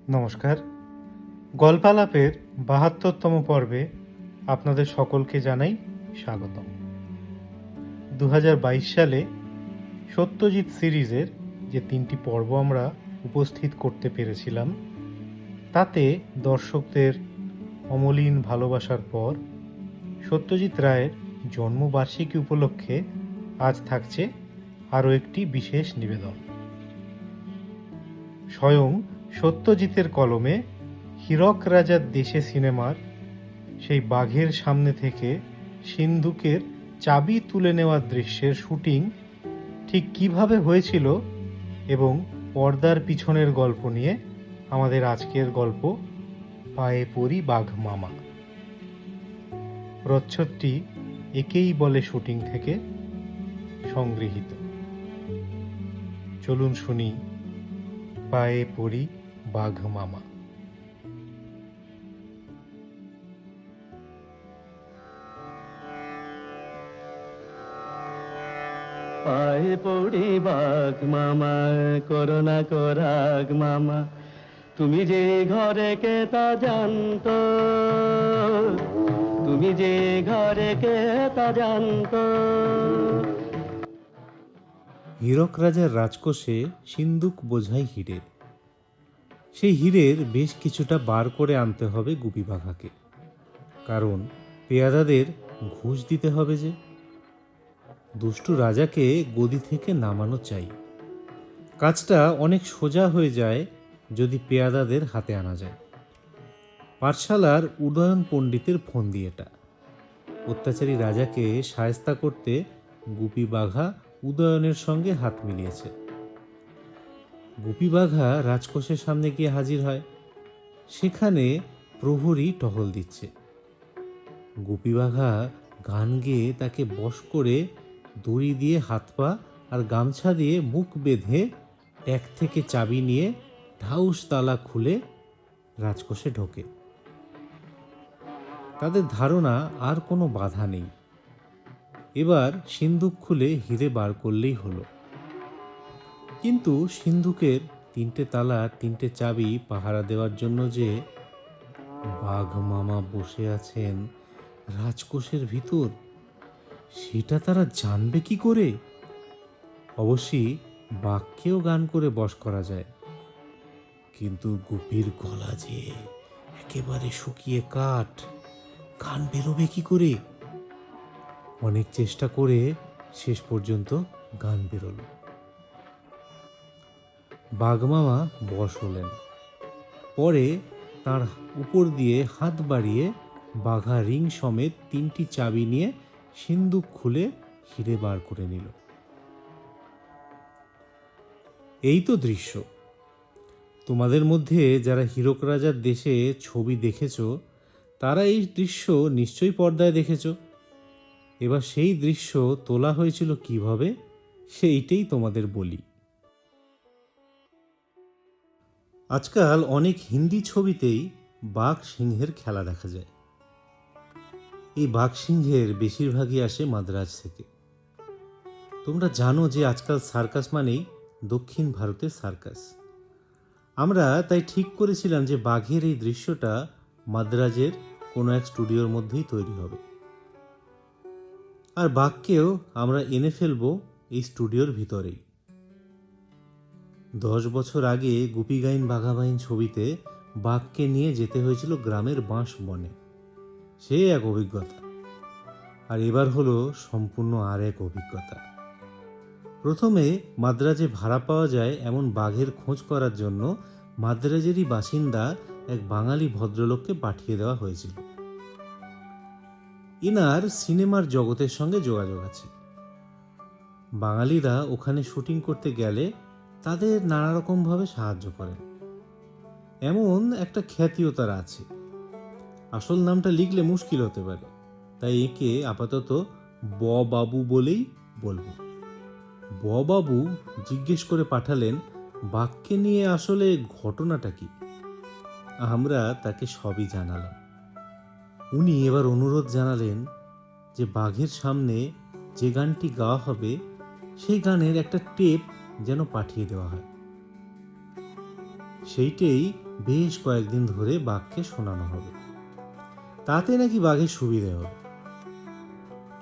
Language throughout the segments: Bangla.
নমস্কার। গল্পালাপের ৭২তম পর্বে আপনাদের সকলকে জানাই স্বাগতম। ২০২২ সালে সত্যজিৎ সিরিজের যে ৩টি পর্ব আমরা উপস্থিত করতে পেরেছিলাম, তাতে দর্শকদের অমলিন ভালোবাসার পর সত্যজিৎ রায়ের জন্মবার্ষিকী উপলক্ষে আজ থাকছে আরও একটি বিশেষ নিবেদন। স্বয়ং সত্যজিতের কলমে হীরক রাজার দেশে সিনেমার সেই বাঘের সামনে থেকে সিন্ধুকের চাবি তুলে নেওয়ার দৃশ্যের শুটিং ঠিক কিভাবে হয়েছিল এবং পর্দার পিছনের গল্প নিয়ে আমাদের আজকের গল্প পায়ে পড়ি বাঘ মামা। প্রচ্ছদটি একেই বলে শুটিং থেকে সংগৃহীত। চলুন শুনি পায়ে পড়ি বাঘ মামা। পায়ে পড়ি বাঘ মামা, করোনা করাগ মামা, তুমি যে ঘরে কে তা জানতো, তুমি যে ঘরে কে তা জানতো। হীরক রাজার রাজকোষে সিন্দুক বোঝাই হিরে। সেই হীরের বেশ কিছুটা বার করে আনতে হবে গুপি বাঘাকে, কারণ পেয়াদাদের ঘুষ দিতে হবে যে। দুষ্টু রাজাকে গদি থেকে নামানো চাই। কাজটা অনেক সোজা হয়ে যায় যদি পেয়াদাদের হাতে আনা যায়। পাঠশালার উদয়ন পণ্ডিতের ফন্দি এটা। অত্যাচারী রাজাকে শায়েস্তা করতে গুপি বাঘা উদয়নের সঙ্গে হাত মিলিয়েছে। গুপি বাঘা রাজকোষের সামনে গিয়ে হাজির হয়। সেখানে প্রহরী টহল দিচ্ছে। গুপি বাঘা গান গেয়ে তাকে বশ করে দড়ি দিয়ে হাত পা আর গামছা দিয়ে মুখ বেঁধে ট্যাক থেকে চাবি নিয়ে ঢাউস তালা খুলে রাজকোষে ঢোকে। তাদের ধারণা আর কোনো বাধা নেই। এবার সিন্দুক খুলে হিরে বার করলেই হলো। কিন্তু সিন্ধুকের 3টে তালা 3টে চাবি পাহারা দেওয়ার জন্য যে বাঘ মামা বসে আছেন রাজকোষের ভিতর, সেটা তারা জানবে কি করে? অবশ্যই বাঘকেও গান করে বশ করা যায়, কিন্তু গুপির গলা যে একেবারে শুকিয়ে কাঠ, গান বেরোবে কি করে? অনেক চেষ্টা করে শেষ পর্যন্ত গান বেরোলো। বাঘমামা বশ হলেন। পরে তার উপর দিয়ে হাত বাড়িয়ে বাঘা রিং সমেত 3টি চাবি নিয়ে সিন্দুক খুলে হিরে বার করে নিল। এই তো দৃশ্য। তোমাদের মধ্যে যারা হীরক রাজার দেশে ছবি দেখেছ, তারা এই দৃশ্য নিশ্চয়ই পর্দায় দেখেছ। এবার সেই দৃশ্য তোলা হয়েছিল কিভাবে, সেইটাই তোমাদের বলি। আজকাল অনেক হিন্দি ছবিতেই বাঘ সিংহের খেলা দেখা যায়। এই বাঘ সিংহের বেশিরভাগই আসে মাদ্রাজ থেকে। তোমরা জানো যে আজকাল সার্কাস মানেই দক্ষিণ ভারতের সার্কাস। আমরা তাই ঠিক করেছিলাম যে বাঘের এই দৃশ্যটা মাদ্রাজের কোনো এক স্টুডিওর মধ্যেই তৈরি হবে, আর বাঘকেও আমরা এনে ফেলবো এই স্টুডিওর ভিতরেই। 10 বছর আগে গুপি গাইন বাঘাবাইন ছবিতে বাঘকে নিয়ে যেতে হয়েছিল গ্রামের বাঁশ বনে। সে এক অভিজ্ঞতা। আর এবার হলো সম্পূর্ণ আর এক অভিজ্ঞতা। প্রথমে মাদ্রাজে ভাড়া পাওয়া যায় এমন বাঘের খোঁজ করার জন্য মাদ্রাজেরই বাসিন্দা এক বাঙালি ভদ্রলোককে পাঠিয়ে দেওয়া হয়েছিল। ইনার সিনেমার জগতের সঙ্গে যোগাযোগ আছে। বাঙালিরা ওখানে শুটিং করতে গেলে তাদের নানা রকমভাবে সাহায্য করেন। এমন একটা খ্যাতিও তার আছে। আসল নামটা লিখলে মুশকিল হতে পারে, তাই একে আপাতত ব বাবু বলেই বলবো। ব বাবু জিজ্ঞেস করে পাঠালেন বাঘকে নিয়ে আসলে ঘটনাটা কি। আমরা তাকে সবই জানালাম। উনি এবার অনুরোধ জানালেন যে বাঘের সামনে যে গানটি গাওয়া হবে সেই গানের একটা টেপ যেন পাঠিয়ে দেওয়া হয়। সেইটাই বেশ কয়েকদিন ধরে বাঘকে শোনানো হবে, তাতে নাকি বাঘের সুবিধে হবে।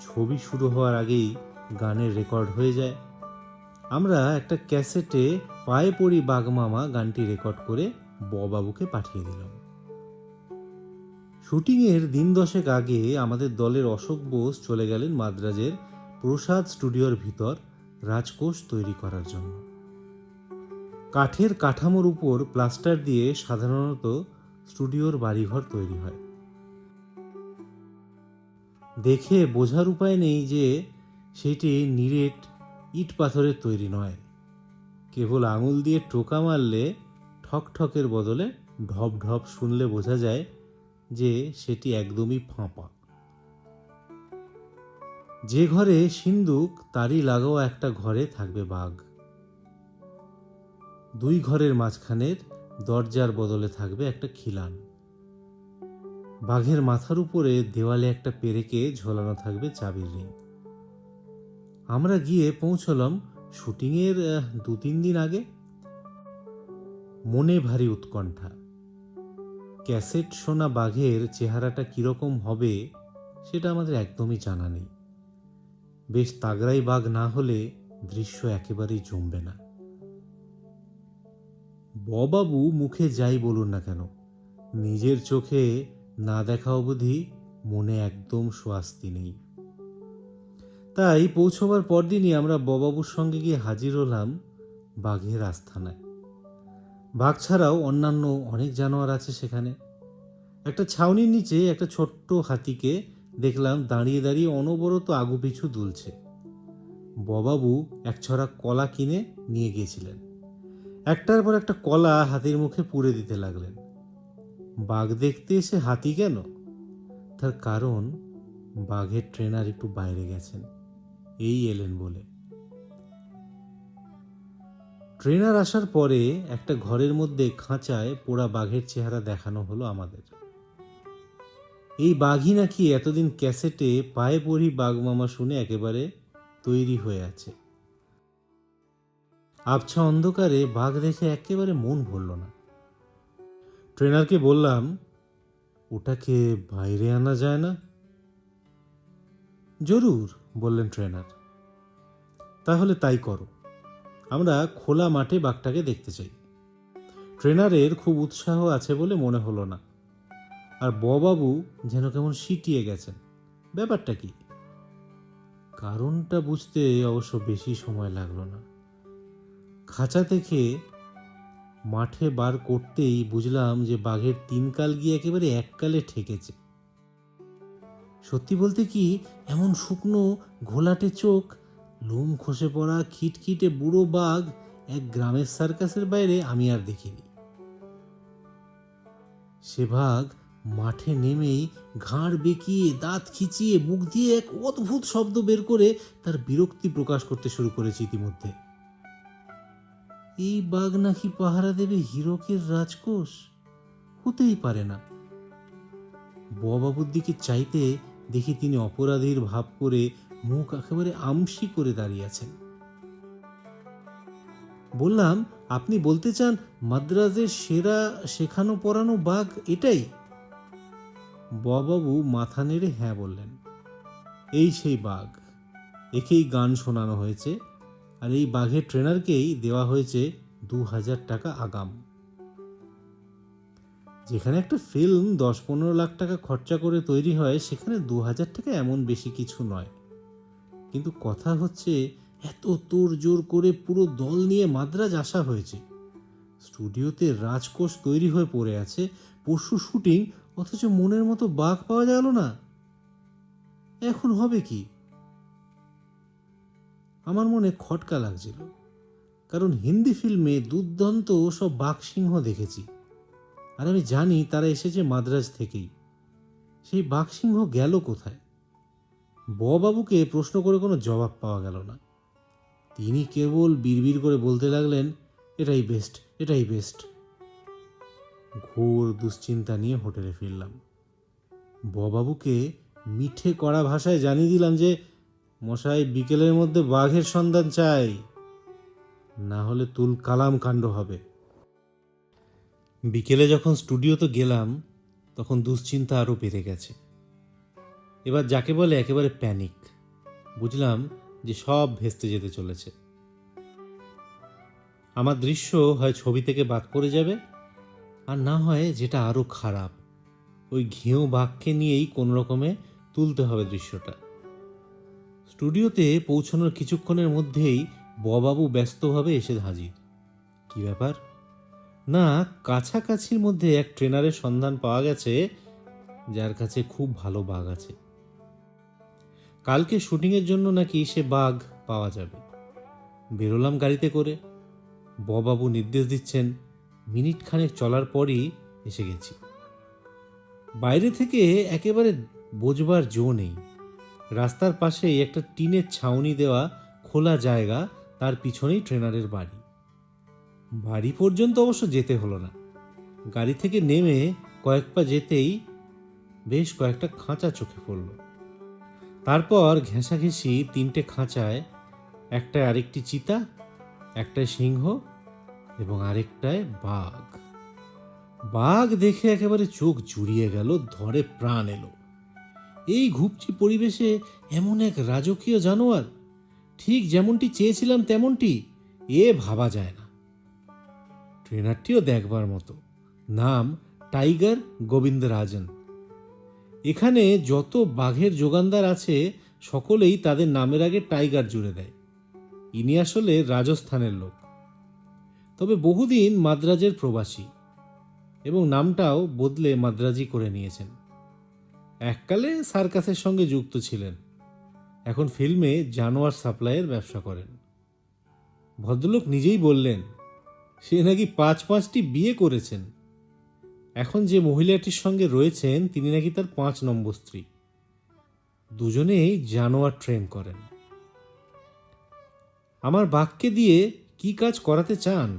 ছবি শুরু হওয়ার আগেই গানের রেকর্ড হয়ে যায়। আমরা একটা ক্যাসেটে পায়ে পড়ি বাঘ মামা গানটি রেকর্ড করে বাবুকে পাঠিয়ে দিলাম। শুটিংয়ের দিন দশেক আগে আমাদের দলের অশোক বোস চলে গেলেন মাদ্রাজের প্রসাদ স্টুডিওর ভিতর রাজকোষ তৈরি করার জন্য। কাঠের কাঠামোর উপর প্লাস্টার দিয়ে সাধারণত স্টুডিওর বাড়িঘর তৈরি হয়। দেখে বোঝার উপায় নেই যে সেটি নিরেট ইট পাথরের তৈরি নয়। কেবল আঙুল দিয়ে টোকা মারলে ঠকঠকের বদলে ঢপ ঢপ শুনলে বোঝা যায় যে সেটি একদমই ফাঁপা। যে ঘরে সিন্দুক তারই লাগোয়া একটা ঘরে থাকবে বাঘ। দুই ঘরের মাঝখানের দরজার বদলে থাকবে একটা খিলান। বাঘের মাথার উপরে দেওয়ালে একটা পেরেকে ঝোলানো থাকবে চাবির রিং। আমরা গিয়ে পৌঁছলাম শুটিংয়ের 2-3 দিন আগে। মনে ভারী উৎকণ্ঠা। ক্যাসেট শোনা বাঘের চেহারাটা কিরকম হবে সেটা আমাদের একদমই জানা নেই। বেশ তাগড়াই বাঘ না হলে দৃশ্য একেবারেই জমবে না। বাবু মুখে যাই বলুন না কেন, নিজের চোখে না দেখা অবধি মনে একদম স্বস্তি নেই। তাই পৌঁছবার পরদিনই আমরা বাবুর সঙ্গে গিয়ে হাজির হলাম বাঘের আস্তানায়। বাঘ ছাড়াও অন্যান্য অনেক জানোয়ার আছে সেখানে। একটা ছাউনির নিচে একটা ছোট্ট হাতিকে দেখলাম দাঁড়িয়ে দাঁড়িয়ে অনবরত আগুপিছু দুলছে। বাবু এক ছড়া কলা কিনে নিয়ে গিয়েছিলেন। একটার পর একটা কলা হাতির মুখে পুরে দিতে লাগলেন। বাঘ দেখতে এসে হাতি কেন? তার কারণ বাঘের ট্রেনার একটু বাইরে গেছেন, এই এলেন বলে। ট্রেনার আসার পরে একটা ঘরের মধ্যে খাঁচায় পোড়া বাঘের চেহারা দেখানো হলো আমাদের। এই বাঘই নাকি এতদিন ক্যাসেটে পায়ে পড়ি বাঘ মামা শুনে একেবারে তৈরি হয়ে আছে। আবছা অন্ধকারে বাঘ দেখে একেবারে মন ভরল না। ট্রেনারকে বললাম, ওটাকে বাইরে আনা যায় না? জরুর, বললেন ট্রেনার। তাহলে তাই করো, আমরা খোলা মাঠে বাঘটাকে দেখতে চাই। ট্রেনারের খুব উৎসাহ আছে বলে মনে হলো না। আর বাবু যেন কেমন সিটিয়ে গেছেন। ব্যাপারটা কি? কারণটা বুঝতে অবশ্য বেশি সময় লাগলো না। খাঁচা থেকে মাঠে বার করতেই বুঝলাম যে বাঘের 3 কাল গিয়ে একেবারে এক কালে ঠেকেছে। সত্যি বলতে কি, এমন শুকনো ঘোলাটে চোখ, লোম খসে পড়া খিটখিটে বুড়ো বাঘ এক গ্রামের সার্কাসের বাইরে আমি আর দেখিনি। সে বাঘ মাঠে নেমেই ঘাড় বেঁকিয়ে দাঁত খিচিয়ে মুখ দিয়ে এক অদ্ভুত শব্দ বের করে তার বিরক্তি প্রকাশ করতে শুরু করেছে ইতিমধ্যে। এই বাঘ নাকি পাহারা দেবে হীরকের রাজকোষ? হতেই পারে না। বাবুর দিকে চাইতে দেখি তিনি অপরাধীর ভাব করে মুখ একেবারে আমসি করে দাঁড়িয়ে আছেন। বললাম, আপনি বলতে চান মাদ্রাজের সেরা শেখানো পড়ানো বাঘ এটাই? বাবু মাথা নেড়ে হ্যাঁ বললেন। এই সেই বাঘ, একেই গান শোনানো হয়েছে, আর এই বাঘের ট্রেনারকেই দেওয়া হয়েছে 2000 টাকা আগাম। যেখানে একটা ফিল্ম 10-15 লাখ টাকা খরচা করে তৈরি হয়, সেখানে 2000 টাকা এমন বেশি কিছু নয়। কিন্তু কথা হচ্ছে, এত তোড় জোর করে পুরো দল নিয়ে মাদ্রাজ আসা হয়েছে। স্টুডিওতে রাজকোষ তৈরি হয়ে পড়ে আছে, পরশু শুটিং, অথচ মনের মতো বাঘ পাওয়া গেল না। এখন হবে কি? আমার মনে খটকা লাগছিল, কারণ হিন্দি ফিল্মে দুর্দান্ত সব বাঘ সিংহ দেখেছি, আর আমি জানি তারা এসেছে মাদ্রাজ থেকেই। সেই বাঘ সিংহ গেল কোথায়? বাবুকে প্রশ্ন করে কোনো জবাব পাওয়া গেল না। তিনি কেবল বিড়বিড় করে বলতে লাগলেন, এটাই বেস্ট, এটাই বেস্ট। ঘোর দুশ্চিন্তা নিয়ে হোটেলে ফিরলাম। বাবুকে মিঠে কড়া ভাষায় জানিয়ে দিলাম যে, মশাই বিকেলের মধ্যে বাঘের সন্ধান চাই, না হলে তুল কালাম কাণ্ড হবে। বিকেলে যখন স্টুডিওতে গেলাম তখন দুশ্চিন্তা আরও বেড়ে গেছে। এবার যাকে বলে একেবারে প্যানিক। বুঝলাম যে সব ভেস্তে যেতে চলেছে। আমার দৃশ্য হয় ছবি থেকে বাদ পড়ে যাবে, আর না হয় যেটা আরও খারাপ, ওই ঘেউ বাঘকে নিয়েই কোনো রকমে তুলতে হবে দৃশ্যটা। স্টুডিওতে পৌঁছানোর কিছুক্ষণের মধ্যেই ববাবু ব্যস্তভাবে এসে হাজির। কি ব্যাপার? না, কাছাকাছির মধ্যে এক ট্রেনারের সন্ধান পাওয়া গেছে যার কাছে খুব ভালো বাঘ আছে। কালকে শুটিংয়ের জন্য নাকি সে বাঘ পাওয়া যাবে। বেরোলাম গাড়িতে করে। ববাবু নির্দেশ দিচ্ছেন, মিনিট খানেক চলার পরই এসে গেছি। বাইরে থেকে একেবারে বোঝবার জো নেই। রাস্তার পাশেই একটা টিনের ছাউনি দেওয়া খোলা জায়গা, তার পিছনেই ট্রেনারের বাড়ি। বাড়ি পর্যন্ত অবশ্য যেতে হলো না। গাড়ি থেকে নেমে কয়েক পা যেতেই বেশ কয়েকটা খাঁচা চোখে পড়ল। তারপর ঘেঁষাঘেঁষি 3টে খাঁচায়, একটায় আরেকটি চিতা, একটায় সিংহ এবং আরেকটায় বাঘ। বাঘ দেখে একেবারে চোখ জুড়িয়ে গেল, ধরে প্রাণ এলো। এই ঘুপচি পরিবেশে এমন এক রাজকীয় জানোয়ার, ঠিক যেমনটি চেয়েছিলাম তেমনটি, এ ভাবা যায় না। ট্রেনারটিও দেখবার মতো। নাম টাইগার গোবিন্দরাজন। এখানে যত বাঘের যোগানদার আছে সকলেই তাদের নামের আগে টাইগার জুড়ে দেয়। ইনি আসলে রাজস্থানের লোক, তবে বহুদিন মাদ্রাজের প্রবাসী এবং নামটাও বদলে মাদ্রাজি করে নিয়েছেন। এককালে সার্কাসের সঙ্গে যুক্ত ছিলেন, এখন ফিল্মে জানোয়ার সাপ্লাইয়ের ব্যবসা করেন। ভদ্রলোক নিজেই বললেন সে নাকি 5টি বিয়ে করেছেন। এখন যে মহিলাটির সঙ্গে রয়েছেন তিনি নাকি তার 5 নম্বর স্ত্রী। দুজনেই জানোয়ার ট্রেন করেন। আমার বাঘকে দিয়ে কি কাজ করাতে চান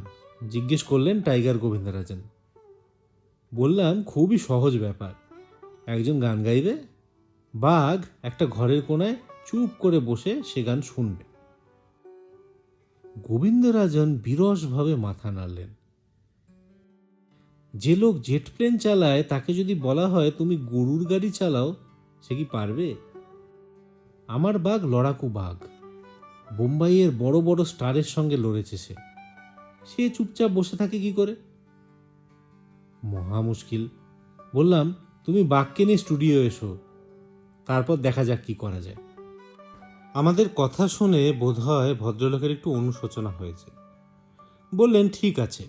জিজ্ঞেস করলেন টাইগার গোবিন্দরাজন। বললাম খুবই সহজ ব্যাপার। একজন গান গাইবে, বাঘ একটা ঘরের কোণায় চুপ করে বসে সে গান শুনবে। গোবিন্দরাজন বিরসভাবে মাথা নাড়লেন। যে লোক জেট প্লেন চালায় তাকে যদি বলা হয় তুমি গরুর গাড়ি চালাও, সে কি পারবে? আমার বাঘ লড়াকু বাঘ, বোম্বাইয়ের বড় বড় স্টারের সঙ্গে লড়েছে। সে চুপচাপ বসে থাকে কি করে? মহা মুশকিল। বললাম তুমি বাঘকে নিয়ে স্টুডিও এসো, তারপর দেখা যাক কি করা যায়। আমাদের কথা শুনে বোধহয় ভদ্রলোকের একটু অনুশোচনা হয়েছে। বললেন ঠিক আছে,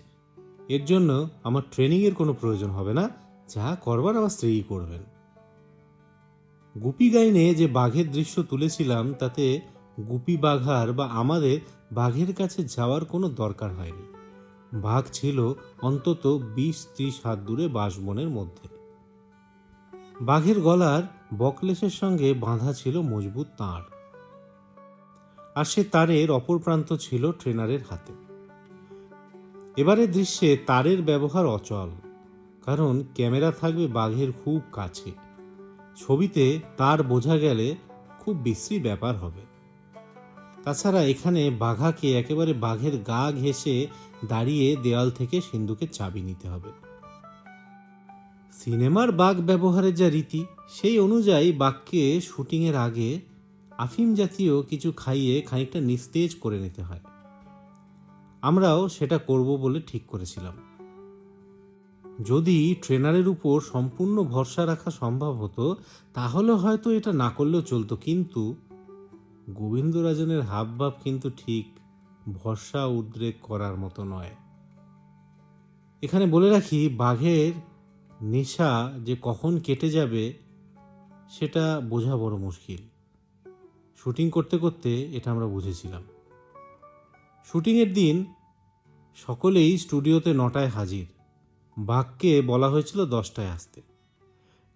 এর জন্য আমার ট্রেনিংয়ের কোনো প্রয়োজন হবে না, যা করবার আমার স্ত্রীই করবেন। গুপি গাইনে যে বাঘের দৃশ্য তুলেছিলাম তাতে গুপি বাঘার বা আমাদের বাঘের কাছে যাওয়ার কোনো দরকার হয়নি। বাঘ ছিল অন্তত 20-30 হাত দূরে বাঁশবনের মধ্যে। বাঘের গলার বকলেসের সঙ্গে বাঁধা ছিল মজবুত তার, আর সে তারের অপর প্রান্ত ছিল ট্রেনারের হাতে। এবারে দৃশ্যে তারের ব্যবহার অচল, কারণ ক্যামেরা থাকবে বাঘের খুব কাছে। ছবিতে তার বোঝা গেলে খুব বিশ্রী ব্যাপার হবে। তাছাড়া এখানে বাঘাকে একেবারে বাঘের গা ঘেঁষে দাঁড়িয়ে দেওয়াল থেকে সিন্ধুকের চাবি নিতে হবে। সিনেমার বাঘ ব্যবহারের যা রীতি, সেই অনুযায়ী বাঘকে শুটিংয়ের আগে আফিম জাতীয় কিছু খাইয়ে খানিকটা নিস্তেজ করে নিতে হয়। আমরাও সেটা করব বলে ঠিক করেছিলাম। যদি ট্রেনারের উপর সম্পূর্ণ ভরসা রাখা সম্ভব হতো তাহলে হয়তো এটা না করলেও চলতো, কিন্তু গোবিন্দরাজনের হাবভাব কিন্তু ঠিক ভরসা উদ্রেক করার মতো নয়। এখানে বলে রাখি, বাঘের নেশা যে কখন কেটে যাবে সেটা বোঝা বড় মুশকিল। শুটিং করতে করতে এটা আমরা বুঝেছিলাম। শুটিংয়ের দিন সকলেই স্টুডিওতে 9টায় হাজির। বাঘকে বলা হয়েছিল 10টায় আসতে।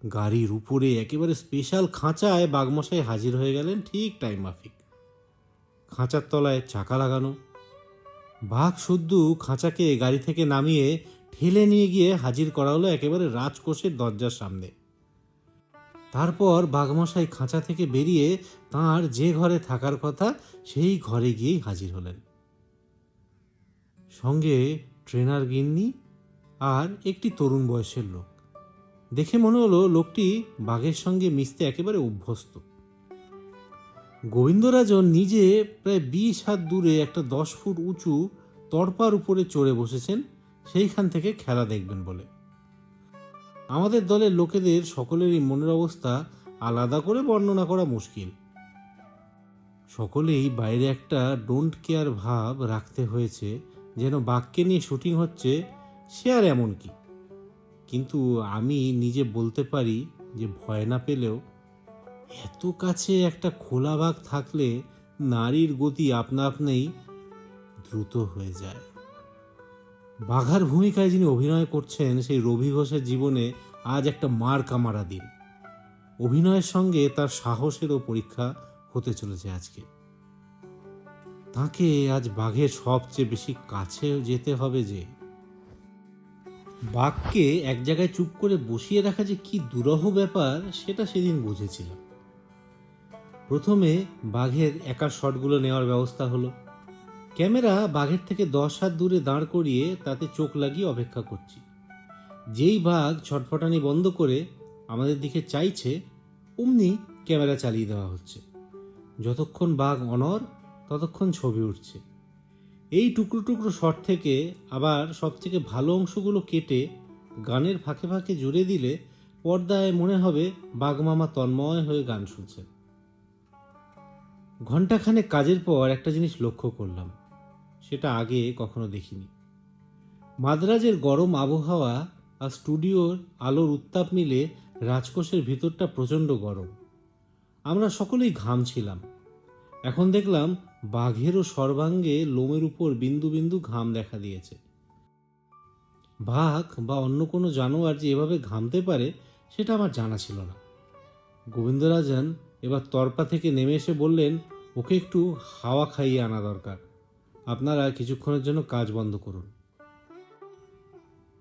গাড়ির উপরে একেবারে স্পেশাল খাঁচায় বাঘমশাই হাজির হয়ে গেলেন ঠিক টাইম মাফিক। খাঁচার তলায় চাকা লাগানো। বাঘ শুদ্ধু খাঁচাকে গাড়ি থেকে নামিয়ে ঠেলে নিয়ে গিয়ে হাজির করা হলো একেবারে রাজকোষের দরজার সামনে। তারপর বাঘমশাই খাঁচা থেকে বেরিয়ে তাঁর যে ঘরে থাকার কথা সেই ঘরে গিয়েই হাজির হলেন। সঙ্গে ট্রেনার গিন্নি আর একটি তরুণ বয়সের লোক। দেখে মনে হলো লোকটি বাঘের সঙ্গে মিশতে একেবারে অভ্যস্ত। গোবিন্দরাজন নিজে প্রায় 20 হাত দূরে একটা 10 ফুট উঁচু তড়পার উপরে চড়ে বসেছেন সেইখান থেকে খেলা দেখবেন বলে। আমাদের দলের লোকেদের সকলেরই মনের অবস্থা আলাদা করে বর্ণনা করা মুশকিল। সকলেই বাইরে একটা ডোন্ট কেয়ার ভাব রাখতে হয়েছে, যেন বাঘকে নিয়ে শুটিং হচ্ছে সে আর এমন কি। কিন্তু আমি নিজে বলতে পারি যে ভয় না পেলেও এত কাছে একটা খোলা বাঘ থাকলে নারীর গতি আপনা আপনিই দ্রুত হয়ে যায়। বাঘার ভূমিকায় যিনি অভিনয় করছেন সেই রবি ঘোষের জীবনে আজ একটা মার কামারা দিন। অভিনয়ের সঙ্গে তার সাহসেরও পরীক্ষা হতে চলেছে আজকে। তাকে আজ বাঘের সবচেয়ে বেশি কাছে যেতে হবে। যে বাঘকে এক জায়গায় চুপ করে বসিয়ে রাখা যে কি দুরূহ ব্যাপার সেটা সেদিন বুঝেছিলাম। প্রথমে বাঘের একার শটগুলো নেওয়ার ব্যবস্থা হলো। ক্যামেরা বাঘের থেকে 10 হাত দূরে দাঁড় করিয়ে তাতে চোখ লাগিয়ে অপেক্ষা করছি। যেই বাঘ ছটফটানি বন্ধ করে আমাদের দিকে চাইছে অমনি ক্যামেরা চালিয়ে দেওয়া হচ্ছে। যতক্ষণ বাঘ অনড় ততক্ষণ ছবি উঠছে। এই টুকরো টুকরো শট থেকে আবার সবথেকে ভালো অংশগুলো কেটে গানের ফাঁকে ফাঁকে জুড়ে দিলে পর্দায় মনে হবে বাঘমামা তন্ময় হয়ে গান শুনছেন। ঘণ্টাখানেক কাজের পর একটা জিনিস লক্ষ্য করলাম, সেটা আগে কখনো দেখিনি। মাদ্রাজের গরম আবহাওয়া আর স্টুডিওর আলোর উত্তাপ মিলে রাজকোষের ভিতরটা প্রচণ্ড গরম। আমরা সকলেই ঘামছিলাম। এখন দেখলাম বাঘেরও সর্বাঙ্গে লোমের উপর বিন্দু বিন্দু ঘাম দেখা দিয়েছে। বাঘ বা অন্য কোনো জানোয়ার যে এভাবে ঘামতে পারে সেটা আমার জানা ছিল না। গোবিন্দরাজন এবার তরপা থেকে নেমে এসে বললেন, ওকে একটু হাওয়া খাইয়ে আনা দরকার, আপনারা কিছুক্ষণের জন্য কাজ বন্ধ করুন।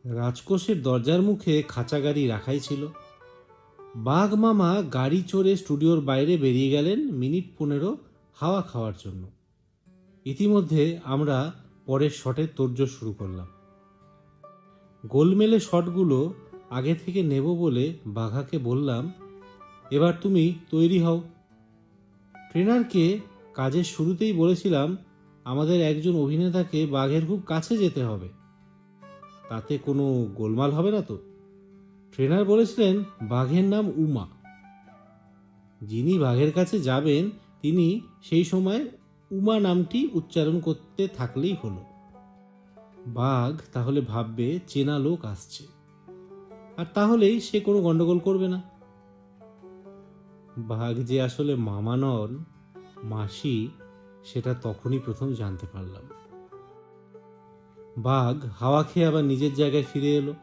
রাজকোষের দরজার মুখে খাঁচা গাড়ি রাখাই ছিল। বাঘ মামা গাড়ি চড়ে স্টুডিওর বাইরে বেরিয়ে গেলেন মিনিট 15 হাওয়া খাওয়ার জন্য। ইতিমধ্যে আমরা পরের শটের তোড়জোড় শুরু করলাম। গোলমেলে শটগুলো আগে থেকে নেব বলে বাঘাকে বললাম, এবার তুমি তৈরি হও। ট্রেনারকে কাজের শুরুতেই বলেছিলাম আমাদের একজন অভিনেতাকে বাঘের খুব কাছে যেতে হবে, তাতে কোনো গোলমাল হবে না তো। ট্রেনার বলেছিলেন বাঘের নাম উমা, যিনি বাঘের কাছে যাবেন তিনি সেই সময় উমা নামটি উচ্চারণ করতে থাকলেই হলো। বাঘ তাহলে ভাববে চেনা লোক আসছে, আর তাহলেই সে কোনো গন্ডগোল করবে না। বাঘ যে আসলে মামা নন, মাসি, সেটা তখনই প্রথম জানতে পারলাম। বাঘ হাওয়া খেয়ে আবার নিজের জায়গায় ফিরে এলো।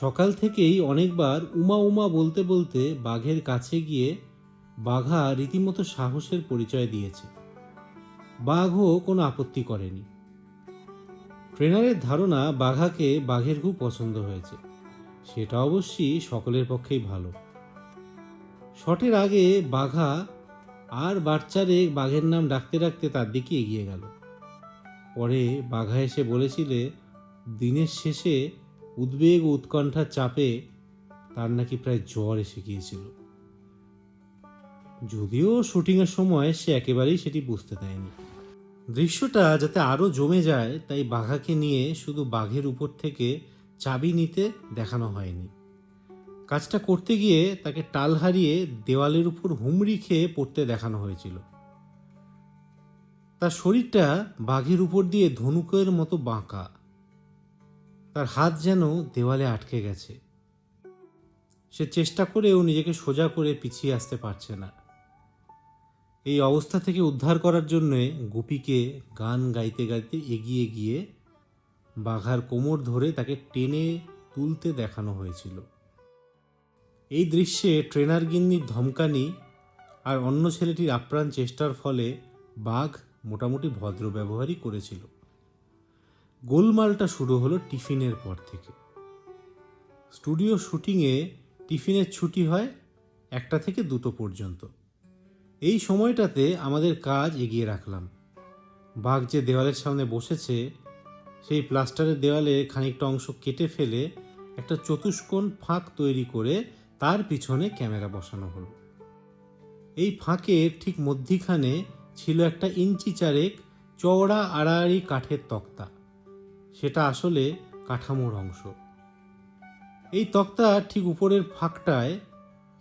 সকাল থেকেই অনেকবার উমা উমা বলতে বলতে বাঘের কাছে গিয়ে বাঘা রীতিমতো সাহসের পরিচয় দিয়েছে। বাঘও কোনো আপত্তি করেনি। ট্রেনারের ধারণা বাঘাকে বাঘের খুব পছন্দ হয়েছে, সেটা অবশ্যই সকলের পক্ষেই ভালো। শটের আগে বাঘা আর বাচ্চারে বাঘের নাম ডাকতে ডাকতে তার দিকে এগিয়ে গেল। পরে বাঘা এসে বলেছিলে দিনের শেষে উদ্বেগ ও উৎকণ্ঠার চাপে তার নাকি প্রায় জ্বর এসে গিয়েছিল। যদিও শুটিংয়ের সময় সে একেবারেই সেটি বুঝতে দেয়নি। দৃশ্যটা যাতে আরও জমে যায় তাই বাঘাকে নিয়ে শুধু বাঘের উপর থেকে চাবি নিতে দেখানো হয়নি। কাজটা করতে গিয়ে তাকে টাল হারিয়ে দেওয়ালের উপর হুমড়ি খেয়ে পড়তে দেখানো হয়েছিল। তার শরীরটা বাঘের উপর দিয়ে ধনুকের মতো বাঁকা, তার হাত যেন দেওয়ালে আটকে গেছে। সে চেষ্টা করেও নিজেকে সোজা করে পিছিয়ে আসতে পারছে না। এই অবস্থা থেকে উদ্ধার করার জন্য গুপিকে গান গাইতে গাইতে এগিয়ে গিয়ে বাঘার কোমর ধরে তাকে টেনে তুলতে দেখানো হয়েছিল। এই দৃশ্যে ট্রেনার গিন্নির ধমকানি আর অন্য ছেলেটির আপ্রাণ চেষ্টার ফলে বাঘ মোটামুটি ভদ্র ব্যবহারই করেছিল। গোলমালটা শুরু হলো টিফিনের পর থেকে। স্টুডিও শুটিংয়ে টিফিনের ছুটি হয় 1টা থেকে 2টো পর্যন্ত। এই সময়টাতে আমাদের কাজ এগিয়ে রাখলাম। বাঘ যে দেওয়ালের সামনে বসেছে সেই প্লাস্টারের দেওয়ালে খানিকটা অংশ কেটে ফেলে একটা চতুষ্কোণ ফাঁক তৈরি করে তার পিছনে ক্যামেরা বসানো হলো। এই ফাঁকের ঠিক মধ্যিখানে ছিল একটা ইঞ্চি চারেক চওড়া আড়াআড়ি কাঠের তক্তা। সেটা আসলে কাঠামোর অংশ। এই তক্তার ঠিক উপরের ফাঁকটায়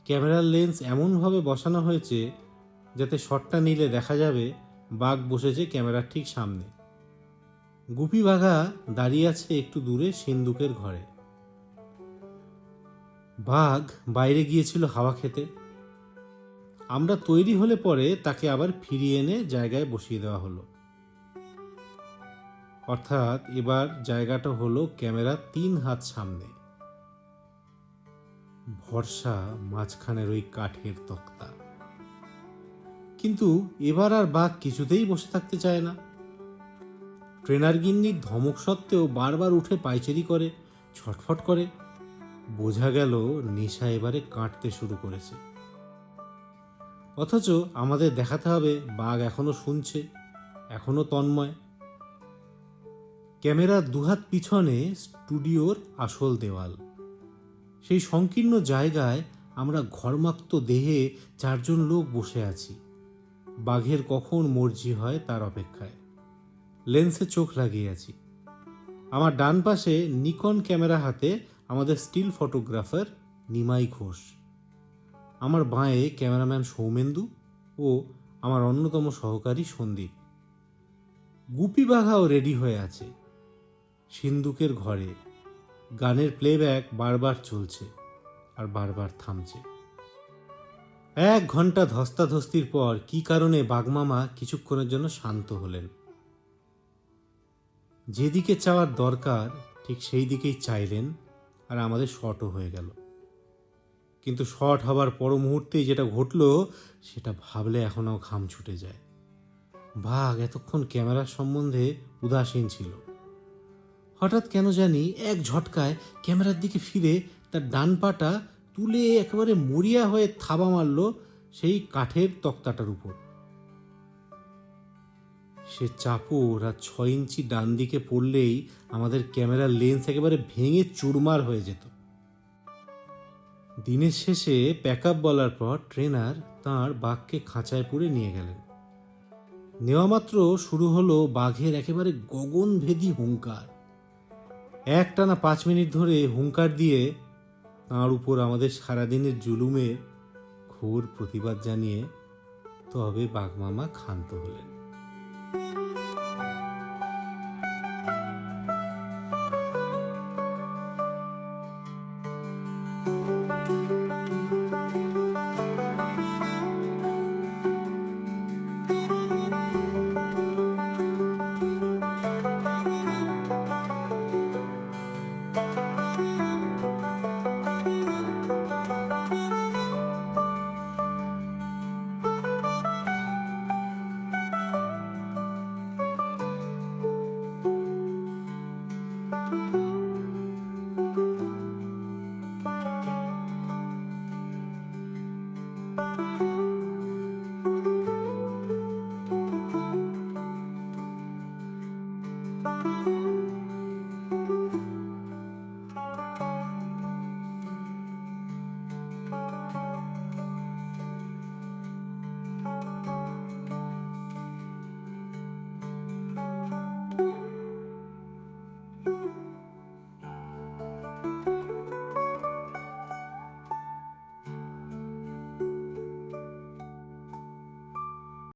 ক্যামেরার লেন্স এমনভাবে বসানো হয়েছে যাতে শটটা নিলে দেখা যাবে বাঘ বসেছে ক্যামেরার ঠিক সামনে। গুপি বাঘা দাঁড়িয়ে আছে একটু দূরে সিন্দুকের ঘরে। বাঘ বাইরে গিয়েছিল হাওয়া খেতে। আমরা তৈরি হলে পরে তাকে আবার ফিরিয়ে এনে জায়গায় বসিয়ে দেওয়া হলো। অর্থাৎ এবার জায়গাটা হলো ক্যামেরার 3 হাত সামনে, ভরসা মাঝখানের ওই কাঠের তক্তা। কিন্তু এবার আর বাঘ কিছুতেই বসে থাকতে চায় না। ট্রেনার গিন্নির ধমক সত্ত্বেও বারবার উঠে পায়চারি করে, ছটফট করে। বোঝা গেল নেশা এবারে কাটতে শুরু করেছে। অথচ আমাদের দেখাতে হবে বাঘ এখনো শুনছে, এখনো তন্ময়। ক্যামেরার দুহাত পিছনে স্টুডিওর আসল দেওয়াল। সেই সংকীর্ণ জায়গায় আমরা ঘর্মাক্ত দেহে 4 জন লোক বসে আছি, বাঘের কখন মর্জি হয় তার অপেক্ষায়। লেন্সে চোখ লাগিয়ে আছি। আমার ডান পাশে নিকন ক্যামেরা হাতে আমাদের স্টিল ফটোগ্রাফার নিমাই ঘোষ। আমার বাঁয়ে ক্যামেরাম্যান সৌমেন্দু ও আমার অন্যতম সহকারী সন্দীপ। গুপি বাঘাও রেডি হয়ে আছে সিন্দুকের ঘরে। গানের প্লেব্যাক বারবার চলছে আর বারবার থামছে। 1 ঘন্টা ধস্তাধস্তির পর কি কারণে বাঘমামা কিছুক্ষণের জন্য শান্ত হলেন। যেদিকে চাওয়ার দরকার ঠিক সেই দিকেই চাইলেন, আর আমাদের শটও হয়ে গেল। কিন্তু শট হবার পর মুহূর্তেই যেটা ঘটলো সেটা ভাবলে এখনও ঘাম ছুটে যায়। বাঘ এতক্ষণ ক্যামেরার সম্বন্ধে উদাসীন ছিল। হঠাৎ কেন জানি এক ঝটকায় ক্যামেরার দিকে ফিরে তার ডান পাটা তুলে একেবারে মরিয়া হয়ে থাবা মারল সেই কাঠের তক্তাটার উপর। সে চাপড় আর 6 ইঞ্চি ডান দিকে পড়লেই আমাদের ক্যামেরার লেন্স একেবারে ভেঙে চুরমার হয়ে যেত। দিনের শেষে প্যাকআপ বলার পর ট্রেনার তাঁর বাঘকে খাঁচায় পুরে নিয়ে গেলেন। নেওয়া মাত্র শুরু হলো বাঘের একেবারে গগনভেদী হুঙ্কার। একটানা 5 মিনিট ধরে হুঙ্কার দিয়ে তাঁর উপর আমাদের সারাদিনের জুলুমের ঘোর প্রতিবাদ জানিয়ে তবে বাঘমামা ক্ষান্ত হলেন।